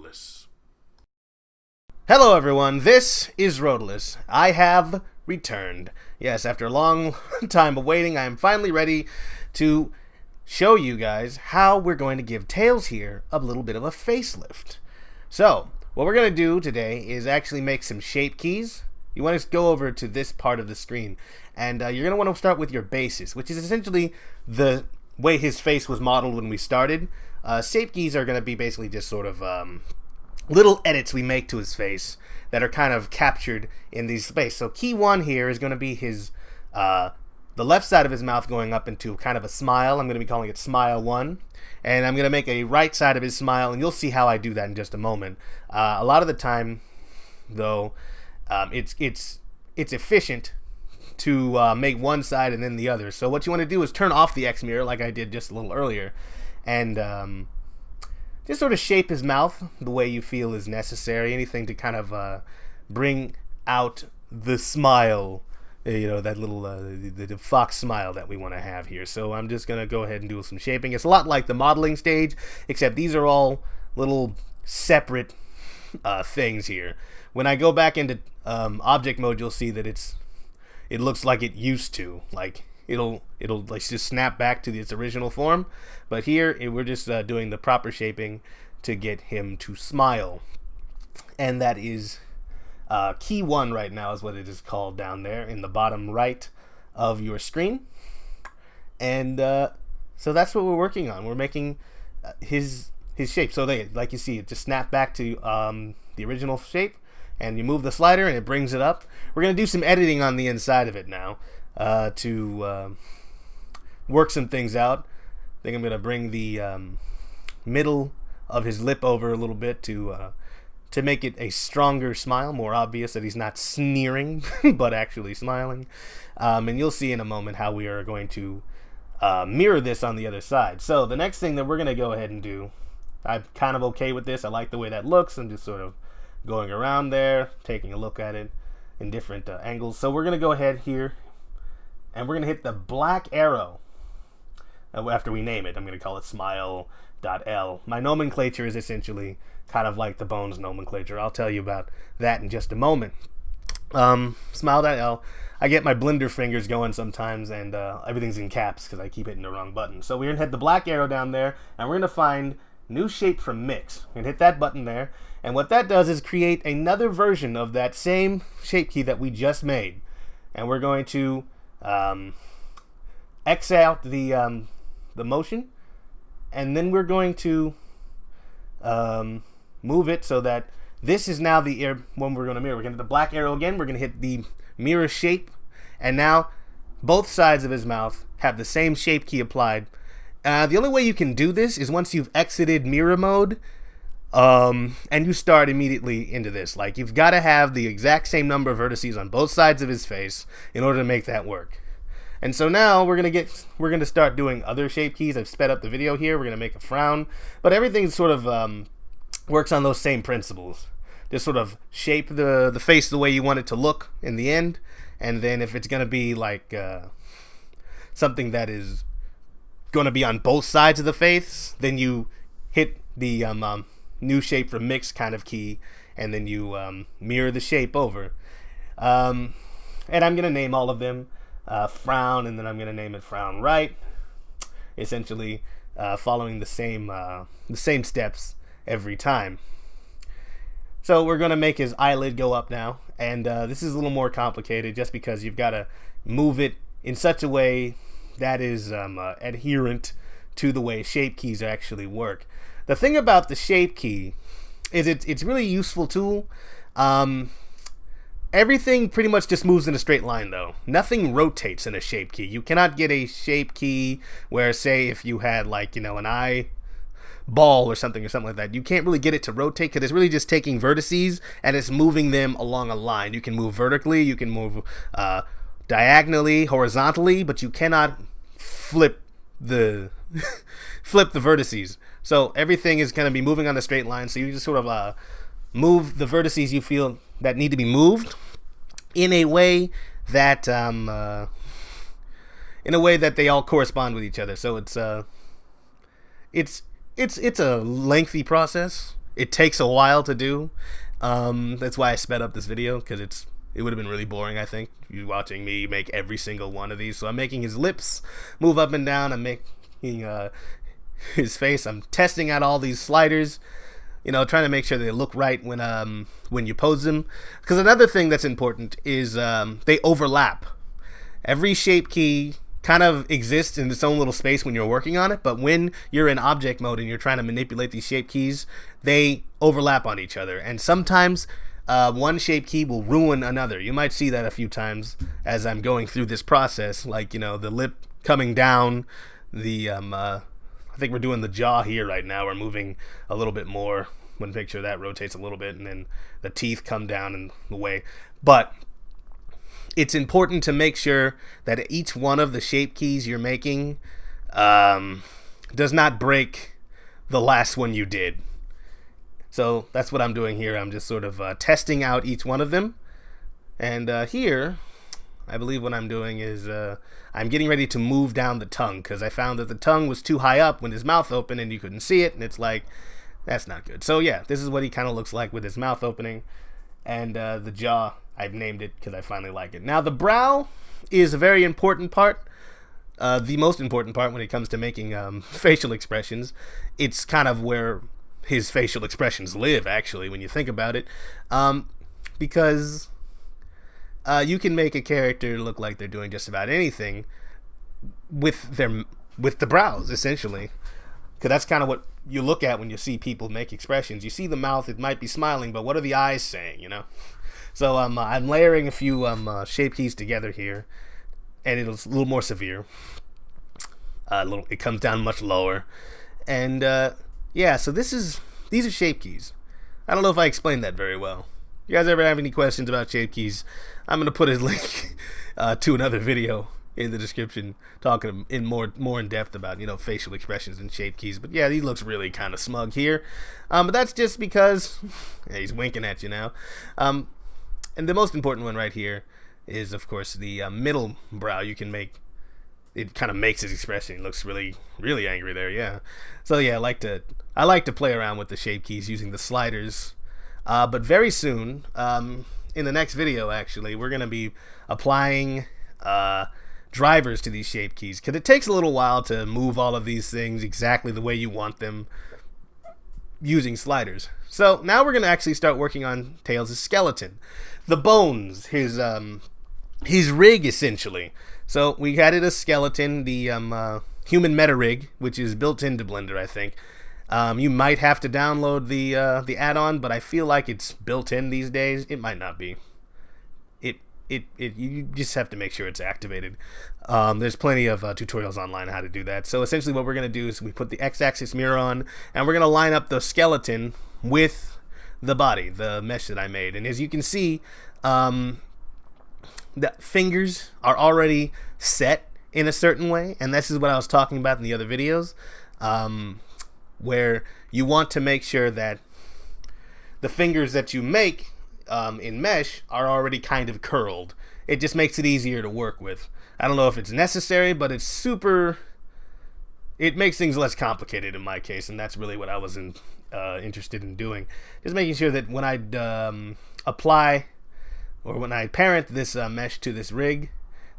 Roadless. Hello everyone, this is Roadless. I have returned. Yes, after a long time of waiting, I am finally ready to show you guys how we're going to give Tails here a little bit of a facelift. So, what we're going to do today is actually make some shape keys. You want to go over to this part of the screen, and you're going to want to start with your bases, which is essentially the way his face was modeled when we started. Shape keys are going to be basically just sort of little edits we make to his face that are kind of captured in these space. So key 1 here is going to be his the left side of his mouth going up into kind of a smile. I'm going to be calling it smile 1, and I'm going to make a right side of his smile, and you'll see how I do that in just a moment. A lot of the time, though, it's efficient to make one side and then the other. So what you want to do is turn off the X mirror like I did just a little earlier, and just sort of shape his mouth the way you feel is necessary. Anything to kind of bring out the smile, you know, that little the fox smile that we want to have here. So I'm just gonna go ahead and do some shaping. It's a lot like the modeling stage, except these are all little separate things here. When I go back into object mode, you'll see that it looks like it used to, like it'll like just snap back to its original form. But here we're just doing the proper shaping to get him to smile, and that is key 1 right now is what it is called down there in the bottom right of your screen. And so that's what we're working on. We're making his shape. So like you see, it just snapped back to the original shape, and you move the slider and it brings it up. We're going to do some editing on the inside of it now to work some things out. I think I'm going to bring the middle of his lip over a little bit to make it a stronger smile, more obvious that he's not sneering but actually smiling. And you'll see in a moment how we are going to mirror this on the other side. So the next thing that we're going to go ahead and do, I'm kind of okay with this. I like the way that looks. I'm just sort of going around there, taking a look at it in different angles. So we're going to go ahead here, and we're going to hit the black arrow after we name it. I'm going to call it smile.l. My nomenclature is essentially kind of like the Bones nomenclature. I'll tell you about that in just a moment. Smile.l. I get my blender fingers going sometimes, and everything's in caps because I keep hitting the wrong button. So we're going to hit the black arrow down there, and we're going to find new shape from mix. We're going to hit that button there, and what that does is create another version of that same shape key that we just made. And we're going to X out the motion, and then we're going to move it so that this is now the one we're going to mirror. We're going to hit the black arrow again. We're going to hit the mirror shape, and now both sides of his mouth have the same shape key applied. The only way you can do this is once you've exited mirror mode, and you start immediately into this. Like, you've got to have the exact same number of vertices on both sides of his face in order to make that work. And so now we're gonna start doing other shape keys. I've sped up the video here. We're gonna make a frown, but everything sort of works on those same principles. Just sort of shape the face the way you want it to look in the end, and then if it's gonna be like something that is gonna be on both sides of the face, then you hit the new shape from mix kind of key, and then you mirror the shape over. And I'm gonna name all of them frown, and then I'm gonna name it frown right, essentially following the same steps every time. So we're gonna make his eyelid go up now, and this is a little more complicated just because you've got to move it in such a way that is adherent to the way shape keys actually work. The thing about the shape key is it's really a useful tool. Everything pretty much just moves in a straight line, though. Nothing rotates in a shape key. You cannot get a shape key where, say, if you had, like, you know, an eye ball or something like that, you can't really get it to rotate because it's really just taking vertices and it's moving them along a line. You can move vertically, you can move diagonally, horizontally, but you cannot flip the flip the vertices. So everything is going to be moving on a straight line. So you just sort of move the vertices you feel that need to be moved in a way that they all correspond with each other. So it's a lengthy process. it takes a while to do. That's why I sped up this video, because it would have been really boring, I think, you watching me make every single one of these. So I'm making his lips move up and down. I'm making his face. I'm testing out all these sliders, trying to make sure they look right when you pose them. Because another thing that's important is they overlap. Every shape key kind of exists in its own little space when you're working on it, but when you're in object mode and you're trying to manipulate these shape keys, they overlap on each other. And sometimes one shape key will ruin another. You might see that a few times as I'm going through this process, like, the lip coming down, I think we're doing the jaw here right now. We're moving a little bit more. One picture that rotates a little bit, and then the teeth come down in the way. But it's important to make sure that each one of the shape keys you're making does not break the last one you did. So that's what I'm doing here. I'm just sort of testing out each one of them. And here, I believe what I'm doing is I'm getting ready to move down the tongue, because I found that the tongue was too high up when his mouth opened and you couldn't see it, and it's like, that's not good. So yeah, this is what he kind of looks like with his mouth opening. And the jaw, I've named it because I finally like it. Now the brow is a very important part. The most important part when it comes to making facial expressions. It's kind of where his facial expressions live, actually, when you think about it. Because you can make a character look like they're doing just about anything with the brows, essentially. Because that's kind of what you look at when you see people make expressions. You see the mouth, it might be smiling, but what are the eyes saying, So I'm layering a few shape keys together here, and it's a little more severe. It comes down much lower. And yeah, so these are shape keys. I don't know if I explained that very well. You guys ever have any questions about shape keys? I'm going to put a link to another video in the description talking in more in depth about facial expressions and shape keys. But yeah, he looks really kind of smug here, but that's just because he's winking at you now. And the most important one right here is, of course, the middle brow. You can make it kind of makes his expression. He looks really angry there. Yeah. So yeah, I like to play around with the shape keys using the sliders. But very soon, in the next video, actually, we're gonna be applying drivers to these shape keys, because it takes a little while to move all of these things exactly the way you want them using sliders. So now we're gonna actually start working on Tails' skeleton, the bones, his rig, essentially. So we added a skeleton, the human meta rig, which is built into Blender, I think. You might have to download the add-on, but I feel like it's built in these days. It might not be. You just have to make sure it's activated. There's plenty of tutorials online on how to do that. So essentially what we're going to do is we put the x-axis mirror on, and we're going to line up the skeleton with the body, the mesh that I made. And as you can see, the fingers are already set in a certain way, and this is what I was talking about in the other videos, where you want to make sure that the fingers that you make in mesh are already kind of curled. It just makes it easier to work with. I don't know if it's necessary, but it makes things less complicated in my case, and that's really what I was interested in doing. Just making sure that when I apply, or when I parent this mesh to this rig,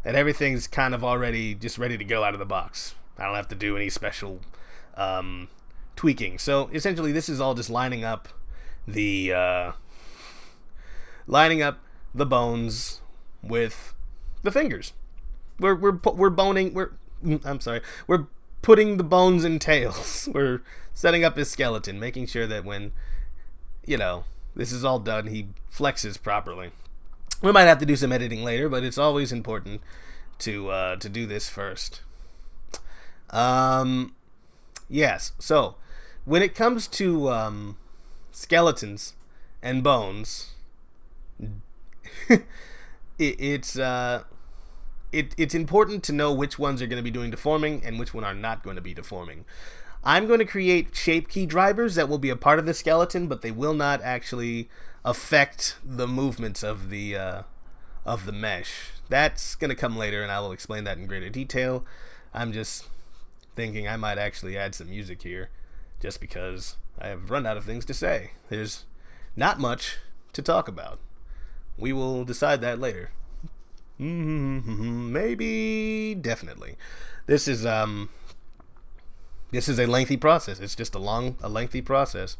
that everything's kind of already just ready to go out of the box. I don't have to do any special tweaking. So essentially this is all just lining up the bones with the fingers. We're putting the bones in Tails. We're setting up his skeleton, making sure that when this is all done, he flexes properly. We might have to do some editing later, but it's always important to do this first. Yes, so when it comes to skeletons and bones, it's important to know which ones are going to be doing deforming and which one are not going to be deforming. I'm going to create shape key drivers that will be a part of the skeleton, but they will not actually affect the movements of the mesh. That's going to come later, and I will explain that in greater detail. I'm just thinking I might actually add some music here just because I have run out of things to say. There's not much to talk about. We will decide that later. Maybe, definitely. This is a lengthy process. It's just a lengthy process.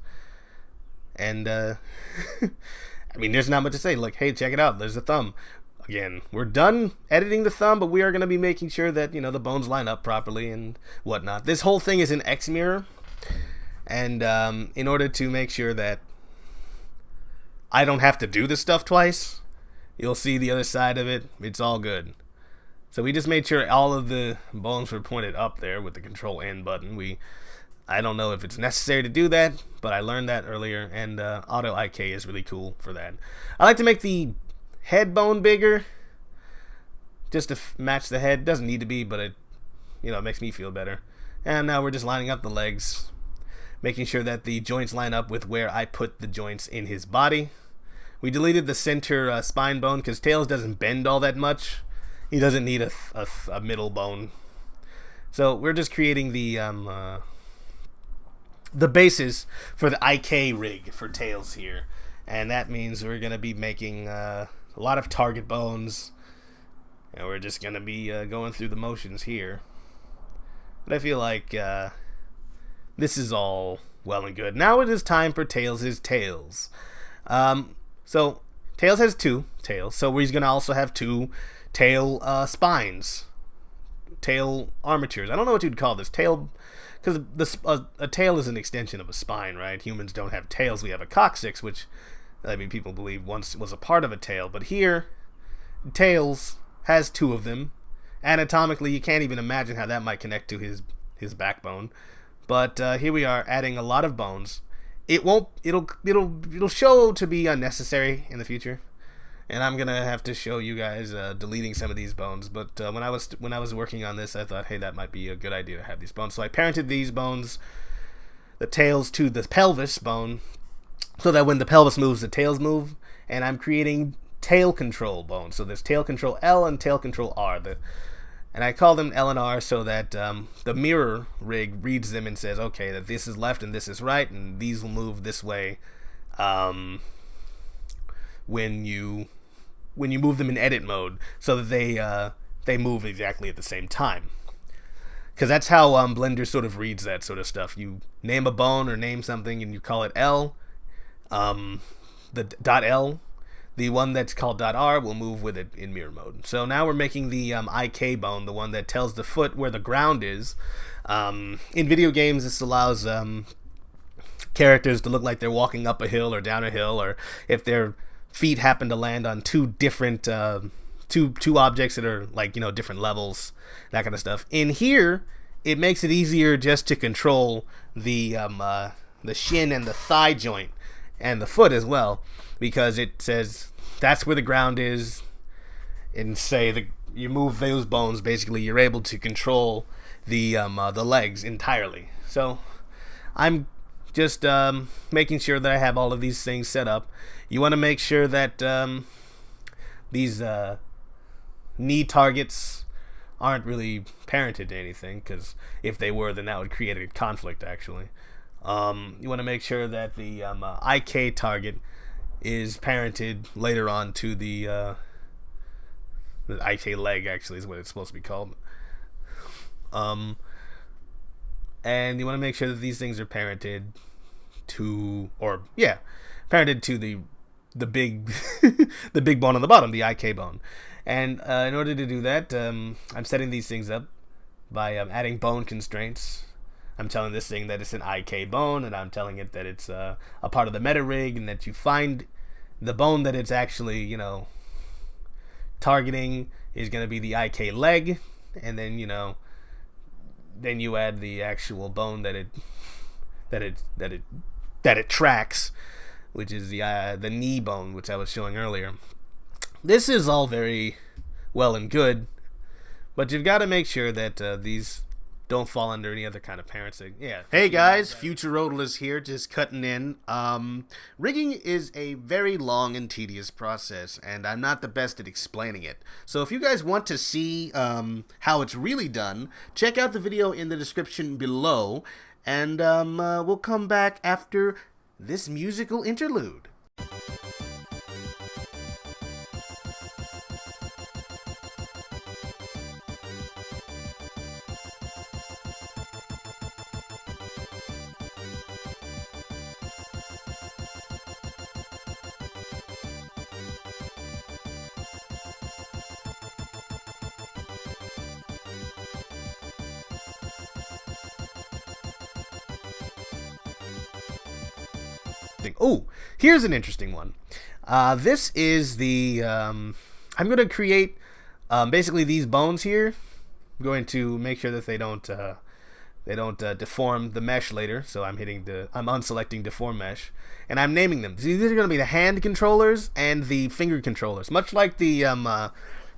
And I mean, there's not much to say. Like, hey, check it out. There's a thumb. Again, we're done editing the thumb, but we are going to be making sure that, the bones line up properly and whatnot. This whole thing is in Xmirror, and in order to make sure that I don't have to do this stuff twice, you'll see the other side of it. It's all good. So we just made sure all of the bones were pointed up there with the Control N button. I don't know if it's necessary to do that, but I learned that earlier, and Auto IK is really cool for that. I like to make the head bone bigger, just to match the head. Doesn't need to be, but it makes me feel better. And now we're just lining up the legs, making sure that the joints line up with where I put the joints in his body. We deleted the center spine bone because Tails doesn't bend all that much. He doesn't need a middle bone. So we're just creating the basis for the IK rig for Tails here. And that means we're going to be making a lot of target bones. And we're just going to be going through the motions here. But I feel like this is all well and good. Now it is time for Tails' tails. So Tails has 2 tails. So he's going to also have 2 tail spines. Tail armatures. I don't know what you'd call this. Tail... Because a tail is an extension of a spine, right? Humans don't have tails. We have a coccyx, which, people believe once was a part of a tail. But here, Tails has 2 of them. Anatomically, you can't even imagine how that might connect to his backbone. But here we are, adding a lot of bones. It'll show to be unnecessary in the future. And I'm gonna have to show you guys deleting some of these bones. But when I was working on this, I thought, hey, that might be a good idea to have these bones. So I parented these bones, the tails, to the pelvis bone, so that when the pelvis moves, the tails move. And I'm creating tail control bones. So there's tail control L and tail control R. And I call them L and R so that the mirror rig reads them and says, okay, that this is left and this is right, and these will move this way. When you move them in edit mode, so that they move exactly at the same time. Because that's how Blender sort of reads that sort of stuff. You name a bone or name something and you call it L. The .L, the one that's called .R, will move with it in mirror mode. So now we're making the IK bone, the one that tells the foot where the ground is. In video games, this allows characters to look like they're walking up a hill or down a hill, or if they're feet happen to land on 2 different two objects that are different levels, that kind of stuff. In here, it makes it easier just to control the shin and the thigh joint and the foot as well, because it says that's where the ground is, and say you move those bones, basically you're able to control the legs entirely. So I'm just making sure that I have all of these things set up. You want to make sure that these knee targets aren't really parented to anything, because if they were, then that would create a conflict, actually. You want to make sure that the IK target is parented later on to the IK leg, actually, is what it's supposed to be called. And you want to make sure that these things are parented to the big the big bone on the bottom, the IK bone. And in order to do that, I'm setting these things up by adding bone constraints. I'm telling this thing that it's an IK bone, and I'm telling it that it's a part of the meta rig, and that you find the bone that it's actually targeting is going to be the IK leg, and then then you add the actual bone that it tracks, which is the knee bone, which I was showing earlier. This is all very well and good, but you've got to make sure that these don't fall under any other kind of parenting. Yeah. Hey guys, Future Roadless here, just cutting in. Rigging is a very long and tedious process, and I'm not the best at explaining it. So if you guys want to see how it's really done, check out the video in the description below, and we'll come back after this musical interlude. Oh, here's an interesting one. This is the I'm going to create basically these bones here. I'm going to make sure that they don't deform the mesh later. So I'm unselecting deform mesh, and I'm naming them. These are going to be the hand controllers and the finger controllers, much like the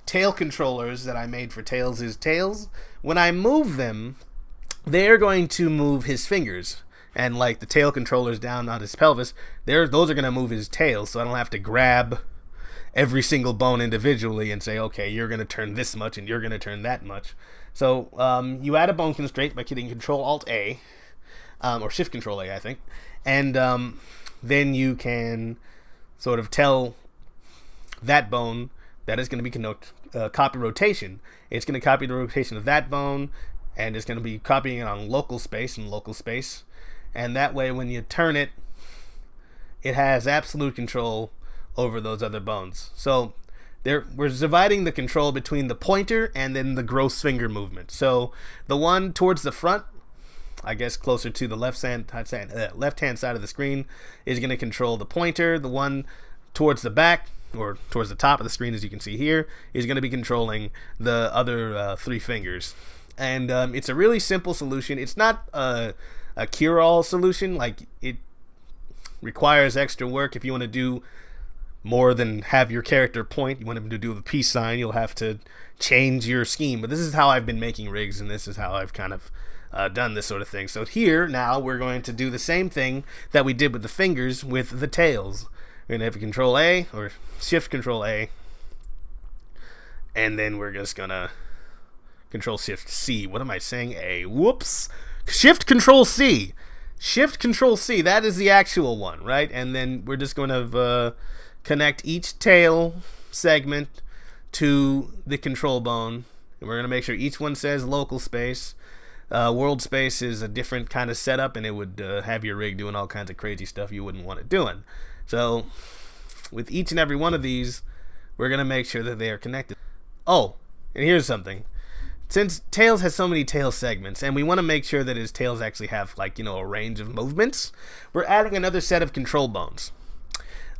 tail controllers that I made for Tails' tails. When I move them, they're going to move his fingers. And like the tail controllers down on his pelvis, those are going to move his tail, so I don't have to grab every single bone individually and say, okay, you're going to turn this much and you're going to turn that much. So you add a bone constraint by hitting Control-Alt-A, or Shift-Control-A, I think, and then you can sort of tell that bone that is going to be copy rotation. It's going to copy the rotation of that bone, and it's going to be copying it on local space and local space. And that way, when you turn it, it has absolute control over those other bones. So we're dividing the control between the pointer and then the gross finger movement. So the one towards the front, I guess closer to the left-hand side of the screen, is going to control the pointer. The one towards the back, or towards the top of the screen, as you can see here, is going to be controlling the other three fingers. And it's a really simple solution. It's not a cure-all solution. Like, it requires extra work. If you want to do more than have your character point, you want him to do the peace sign, you'll have to change your scheme. But this is how I've been making rigs, and this is how I've kind of done this sort of thing. So here, now, we're going to do the same thing that we did with the fingers with the tails. We're going to have a Control-A, or Shift-Control-A, and then we're just going to Control-Shift-C. What am I saying? A. Whoops. Shift-Control-C. Shift-Control-C. That is the actual one, right? And then we're just going to connect each tail segment to the control bone. And we're going to make sure each one says local space. World space is a different kind of setup, and it would have your rig doing all kinds of crazy stuff you wouldn't want it doing. So with each and every one of these, we're going to make sure that they are connected. Oh, and here's something. Since Tails has so many tail segments, and we want to make sure that his tails actually have, like, you know, a range of movements, we're adding another set of control bones.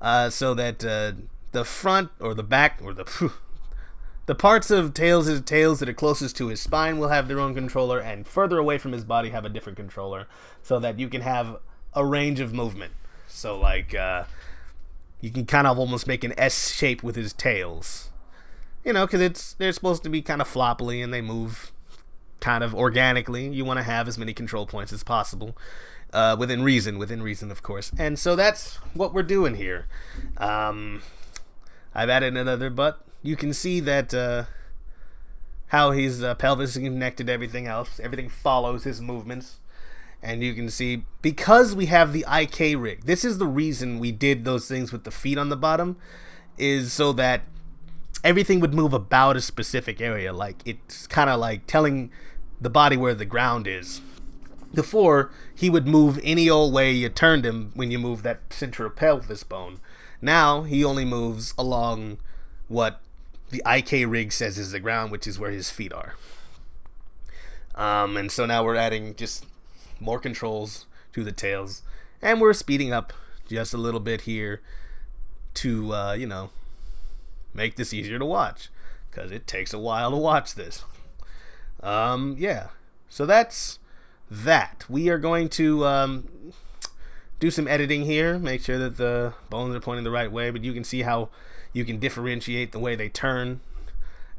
So that the front, or the back, or the parts of Tails' tails that are closest to his spine will have their own controller, and further away from his body have a different controller, so that you can have a range of movement. So, like, you can kind of almost make an S shape with his tails. You know, because they're supposed to be kind of floppily and they move kind of organically. You want to have as many control points as possible, within reason, of course. And so that's what we're doing here. I've added another butt. You can see that how his pelvis is connected to everything else. Everything follows his movements. And you can see, because we have the IK rig, this is the reason we did those things with the feet on the bottom, is so that everything would move about a specific area. Like, it's kind of like telling the body where the ground is. Before, he would move any old way you turned him when you move that central pelvis bone. Now, he only moves along what the IK rig says is the ground, which is where his feet are. And so now we're adding just more controls to the tails. And we're speeding up just a little bit here to, you know, make this easier to watch, because it takes a while to watch this. Yeah, so that's that. We are going to do some editing here, make sure that the bones are pointing the right way, but you can see how you can differentiate the way they turn.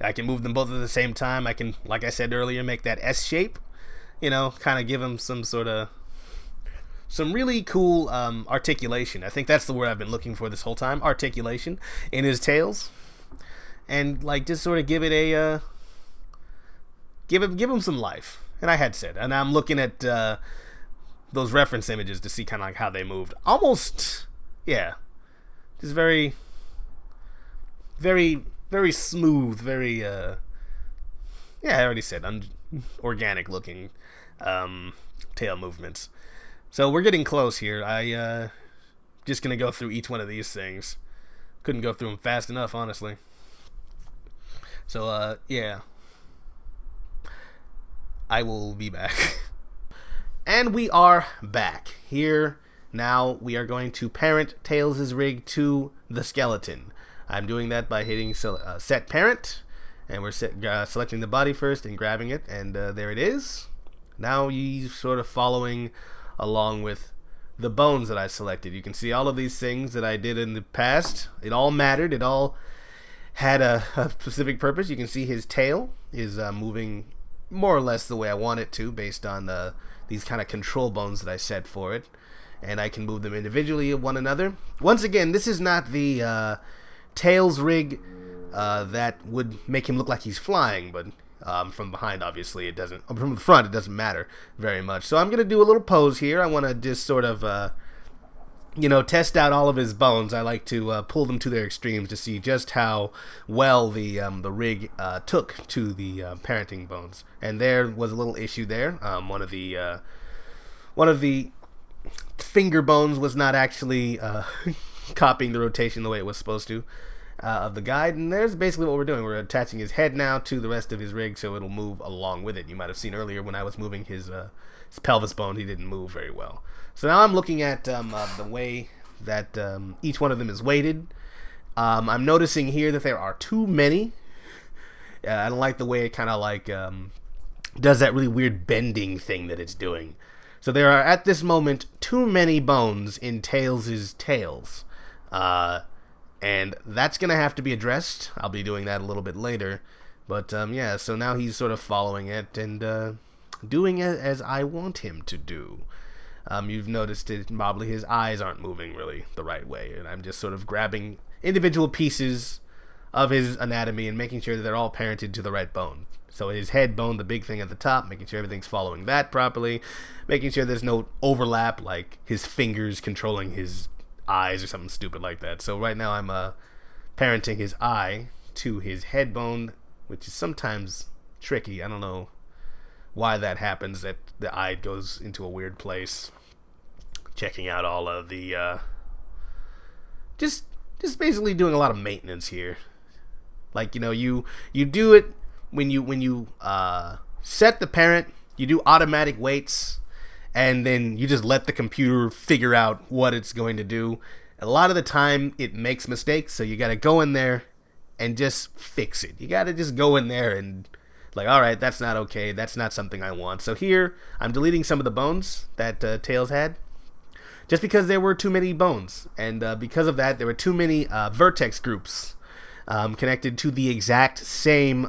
I can move them both at the same time. I can, like I said earlier, make that S shape. kind of give him some really cool articulation. I think that's the word I've been looking for this whole time, articulation in his tails. And like just sort of give it a give him some life. And I had said, and I'm looking at those reference images to see kind of like how they moved. Almost, yeah, just very, very, very smooth, very yeah. I already said organic looking tail movements. So we're getting close here. I just gonna go through each one of these things. Couldn't go through them fast enough, honestly. So yeah, I will be back. And we are back here. Now we are going to parent Tails' rig to the skeleton. I'm doing that by hitting set parent, and we're selecting the body first and grabbing it, and there it is. Now he's sort of following along with the bones that I selected. You can see all of these things that I did in the past. It all mattered. It all had a specific purpose. You can see his tail is moving more or less the way I want it to, based on these kind of control bones that I set for it, and I can move them individually of one another. Once again, this is not the Tails rig that would make him look like he's flying, but from behind, obviously, it doesn't. From the front, it doesn't matter very much. So I'm going to do a little pose here. I want to just sort of, test out all of his bones. I like to pull them to their extremes to see just how well the rig took to the parenting bones. And there was a little issue there. One of the finger bones was not actually copying the rotation the way it was supposed to of the guide, and there's basically what we're doing. We're attaching his head now to the rest of his rig so it'll move along with it. You might have seen earlier when I was moving his pelvis bone, he didn't move very well. So now I'm looking at the way that each one of them is weighted. I'm noticing here that there are too many. I don't like the way it kind of like does that really weird bending thing that it's doing. So there are, at this moment, too many bones in Tails' tails. And that's going to have to be addressed. I'll be doing that a little bit later. But, yeah, so now he's sort of following it and doing it as I want him to do. You've noticed it, probably his eyes aren't moving really the right way. And I'm just sort of grabbing individual pieces of his anatomy and making sure that they're all parented to the right bone. So his head bone, the big thing at the top, making sure everything's following that properly. Making sure there's no overlap, like his fingers controlling his eyes or something stupid like that. So right now I'm parenting his eye to his head bone, which is sometimes tricky. I don't know why that happens, that the eye goes into a weird place. Checking out all of the just basically doing a lot of maintenance here. Like, you do it when you set the parent, you do automatic weights, and then you just let the computer figure out what it's going to do. A lot of the time, it makes mistakes, so you got to go in there and just fix it. You got to just go in there and, like, all right, that's not okay. That's not something I want. So here, I'm deleting some of the bones that Tails had, just because there were too many bones. And because of that, there were too many vertex groups connected to the exact same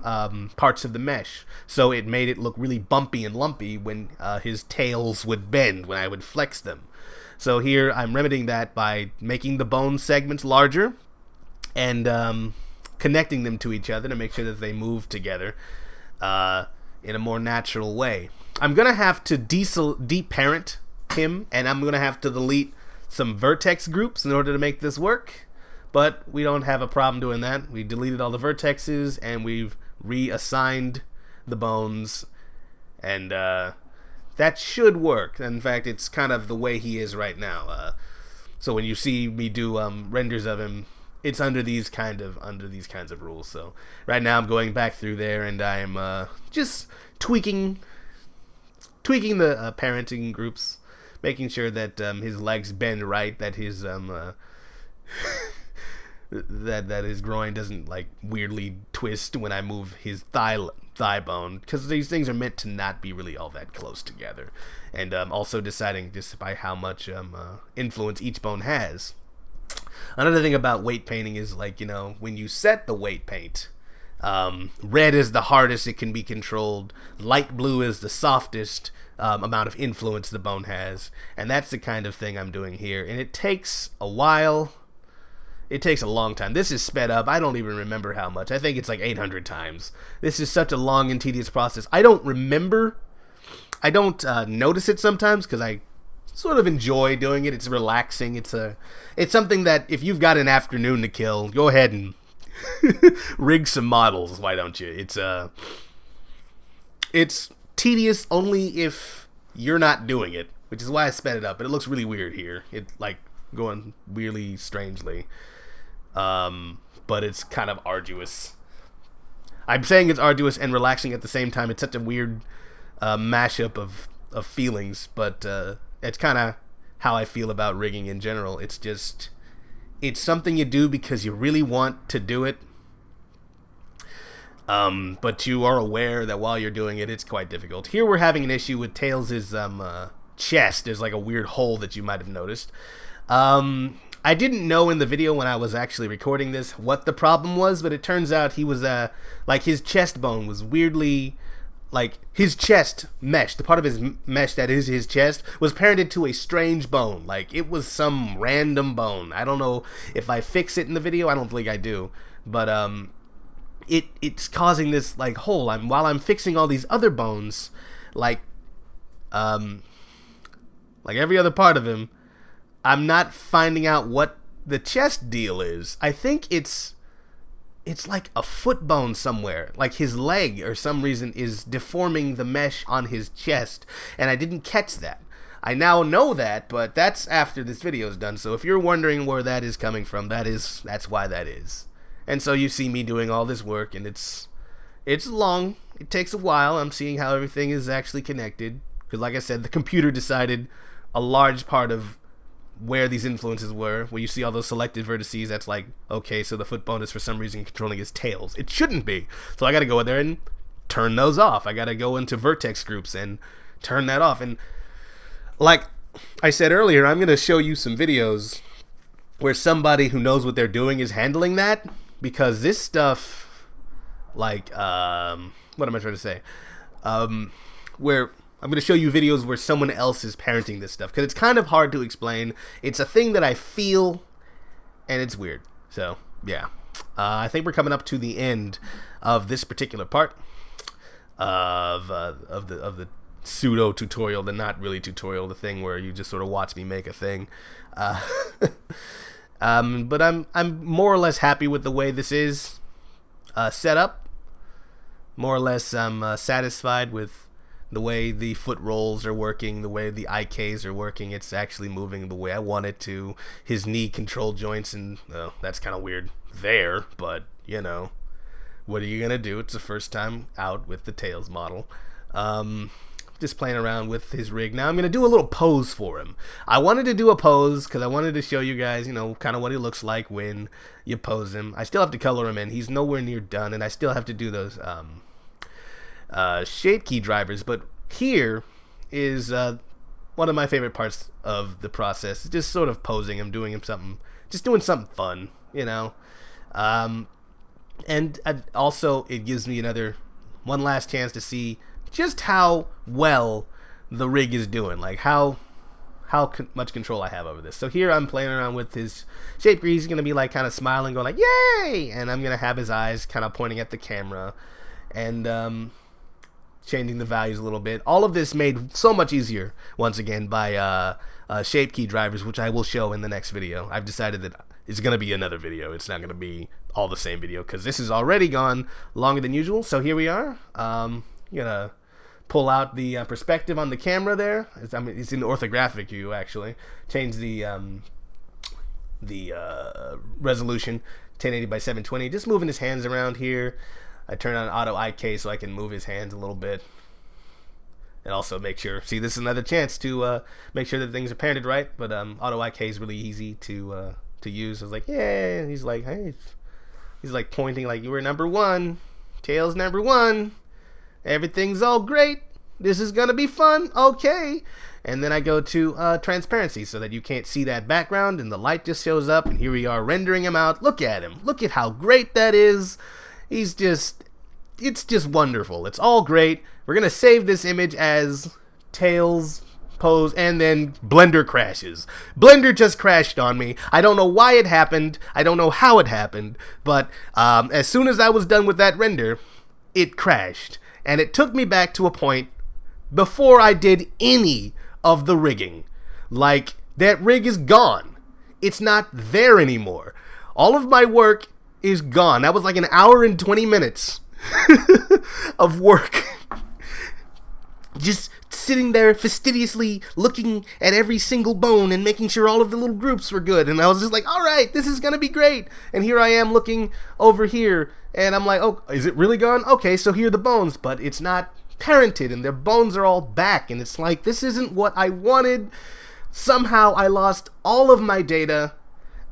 parts of the mesh. So it made it look really bumpy and lumpy when his tails would bend, when I would flex them. So here I'm remedying that by making the bone segments larger and connecting them to each other to make sure that they move together in a more natural way. I'm going to have to deparent him, and I'm going to have to delete some vertex groups in order to make this work. But we don't have a problem doing that. We deleted all the vertexes, and we've reassigned the bones, and that should work. In fact, it's kind of the way he is right now. So when you see me do renders of him, it's under these kinds of rules. So right now I'm going back through there, and I'm just tweaking the parenting groups, making sure that his legs bend right, that his that his groin doesn't like weirdly twist when I move his thigh bone, because these things are meant to not be really all that close together. And also deciding just by how much influence each bone has. Another thing about weight painting is, like, when you set the weight paint, red is the hardest it can be controlled, light blue is the softest, amount of influence the bone has. And that's the kind of thing I'm doing here. And it takes a while. It takes a long time. This is sped up. I don't even remember how much. I think it's like 800 times. This is such a long and tedious process. I don't remember. I don't notice it sometimes because I sort of enjoy doing it. It's relaxing. It's something that if you've got an afternoon to kill, go ahead and rig some models. Why don't you? It's tedious only if you're not doing it, which is why I sped it up. But it looks really weird here. It's like going really strangely. But it's kind of arduous. I'm saying it's arduous and relaxing at the same time. It's such a weird mashup of feelings, but it's kind of how I feel about rigging in general. It's something you do because you really want to do it, but you are aware that while you're doing it, it's quite difficult. Here we're having an issue with Tails' chest. There's like a weird hole that you might have noticed. I didn't know in the video when I was actually recording this what the problem was, but it turns out he was like his chest bone was weirdly, like his chest mesh, the part of his mesh that is his chest, was parented to a strange bone. Like it was some random bone. I don't know if I fix it in the video. I don't think I do, but it's causing this like hole. While I'm fixing all these other bones, like every other part of him, I'm not finding out what the chest deal is. I think it's like a foot bone somewhere. Like his leg, or some reason, is deforming the mesh on his chest, and I didn't catch that. I now know that, but that's after this video is done. So if you're wondering where that is coming from, that's why that is. And so you see me doing all this work, and it's long. It takes a while. I'm seeing how everything is actually connected, because like I said, the computer decided a large part of where these influences were. When you see all those selected vertices, that's like, okay, so the foot bone is for some reason controlling his tails. It shouldn't be. So I gotta go in there and turn those off. I gotta go into vertex groups and turn that off. And like I said earlier, I'm gonna show you some videos where somebody who knows what they're doing is handling that, because this stuff, like, what am I trying to say? Where I'm going to show you videos where someone else is parenting this stuff, because it's kind of hard to explain. It's a thing that I feel, and it's weird. So, yeah. I think we're coming up to the end of this particular part of the pseudo tutorial, the not really tutorial, the thing where you just sort of watch me make a thing. But I'm more or less happy with the way this is set up. More or less, I'm satisfied with the way the foot rolls are working, the way the IKs are working. It's actually moving the way I want it to. His knee control joints, and that's kind of weird there, but you know, what are you gonna do? It's the first time out with the Tails model. Just playing around with his rig. Now I'm gonna do a little pose for him. I wanted to do a pose because I wanted to show you guys, you know, kind of what he looks like when you pose him. I still have to color him in. He's nowhere near done, and I still have to do those shape key drivers. But here is one of my favorite parts of the process. Just sort of posing him, doing him something, just doing something fun, you know. And also it gives me one last chance to see just how well the rig is doing, like how much control I have over this. So here I'm playing around with his shape key. He's gonna be like kind of smiling, going like yay, and I'm gonna have his eyes kind of pointing at the camera, and changing the values a little bit. All of this made so much easier once again by shape key drivers, which I will show in the next video. I've decided that it's gonna be another video. It's not gonna be all the same video because this has already gone longer than usual. So here we are. I'm gonna pull out the perspective on the camera there. It's in the orthographic view, actually. Change the resolution 1080 by 720. Just moving his hands around here. I turn on auto IK so I can move his hands a little bit. And also make sure, see, this is another chance to make sure that things are parented right. But auto IK is really easy to use. I was like, yeah. And he's like, hey. He's like pointing like, you were number one. Tails number one. Everything's all great. This is gonna be fun. Okay. And then I go to transparency so that you can't see that background and the light just shows up, and here we are rendering him out. Look at him. Look at how great that is. It's just wonderful. It's all great. We're gonna save this image as Tails pose, and then Blender crashes. Blender just crashed on me. I don't know why it happened. I don't know how it happened, but as soon as I was done with that render, it crashed. And it took me back to a point before I did any of the rigging. Like, that rig is gone. It's not there anymore. All of my work is gone. That was like an hour and 20 minutes of work. Just sitting there fastidiously looking at every single bone and making sure all of the little groups were good. And I was just like, all right, this is going to be great. And here I am looking over here, and I'm like, oh, is it really gone? Okay, so here are the bones, but it's not parented, and their bones are all back. And it's like, this isn't what I wanted. Somehow I lost all of my data.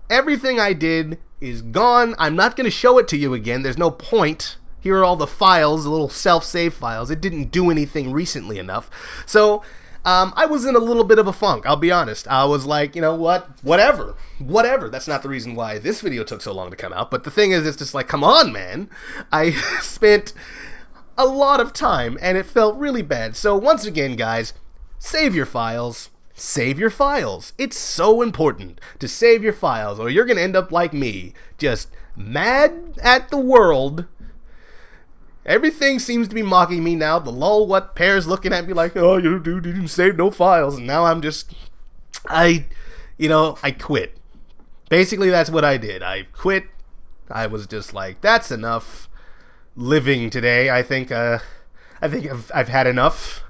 Everything I did is gone. I'm not going to show it to you again. There's no point. Here are all the files, the little self-save files. It didn't do anything recently enough. So, I was in a little bit of a funk, I'll be honest. I was like, you know what? Whatever. That's not the reason why this video took so long to come out. But the thing is, it's just like, come on, man. I spent a lot of time, and it felt really bad. So, once again, guys, save your files. Save your files. It's so important to save your files, or you're going to end up like me, just mad at the world. Everything seems to be mocking me now. The lol, what? Pear's looking at me like, oh, you dude, you didn't save no files. And now I'm just, I quit. Basically, that's what I did. I quit. I was just like, that's enough living today. I think I've had enough.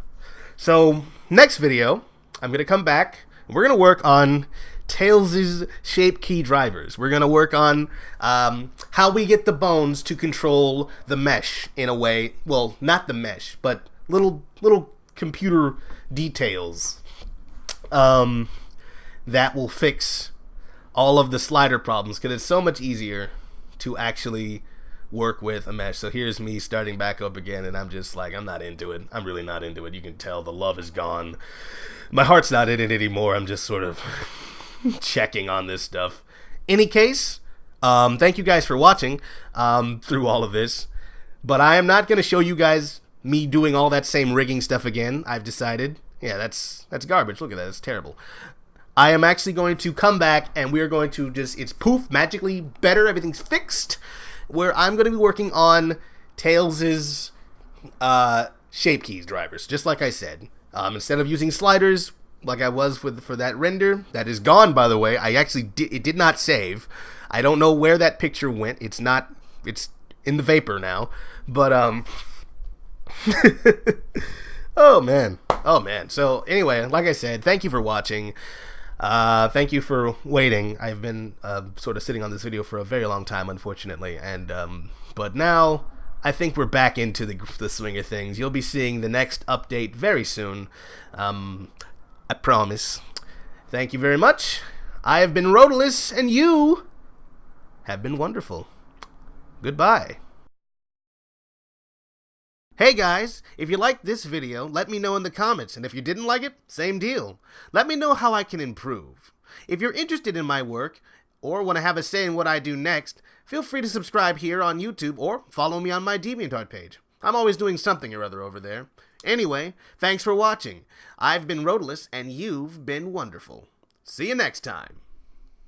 So, next video, I'm going to come back. We're going to work on Tails' shape key drivers. We're going to work on how we get the bones to control the mesh in a way. Well, not the mesh, but little computer details that will fix all of the slider problems, because it's so much easier to actually work with a mesh. So here's me starting back up again, and I'm just like, I'm not into it. I'm really not into it. You can tell the love is gone. My heart's not in it anymore. I'm just sort of checking on this stuff. Any case, thank you guys for watching through all of this, but I am not going to show you guys me doing all that same rigging stuff again. I've decided, yeah, that's garbage. Look at that, it's terrible. I am actually going to come back, and we are going to just, it's poof, magically better, everything's fixed, where I'm going to be working on Tails' shape keys drivers, just like I said. Instead of using sliders, like I was for that render, that is gone, by the way. It did not save. I don't know where that picture went. It's in the vapor now. But, oh man. So, anyway, like I said, thank you for watching. Thank you for waiting. I've been, sort of sitting on this video for a very long time, unfortunately. And, but now I think we're back into the swing of things. You'll be seeing the next update very soon. I promise. Thank you very much. I have been Roadless, and you have been wonderful. Goodbye. Hey guys, if you liked this video, let me know in the comments, and if you didn't like it, same deal. Let me know how I can improve. If you're interested in my work, or want to have a say in what I do next, feel free to subscribe here on YouTube, or follow me on my DeviantArt page. I'm always doing something or other over there. Anyway, thanks for watching. I've been Roadless, and you've been wonderful. See you next time.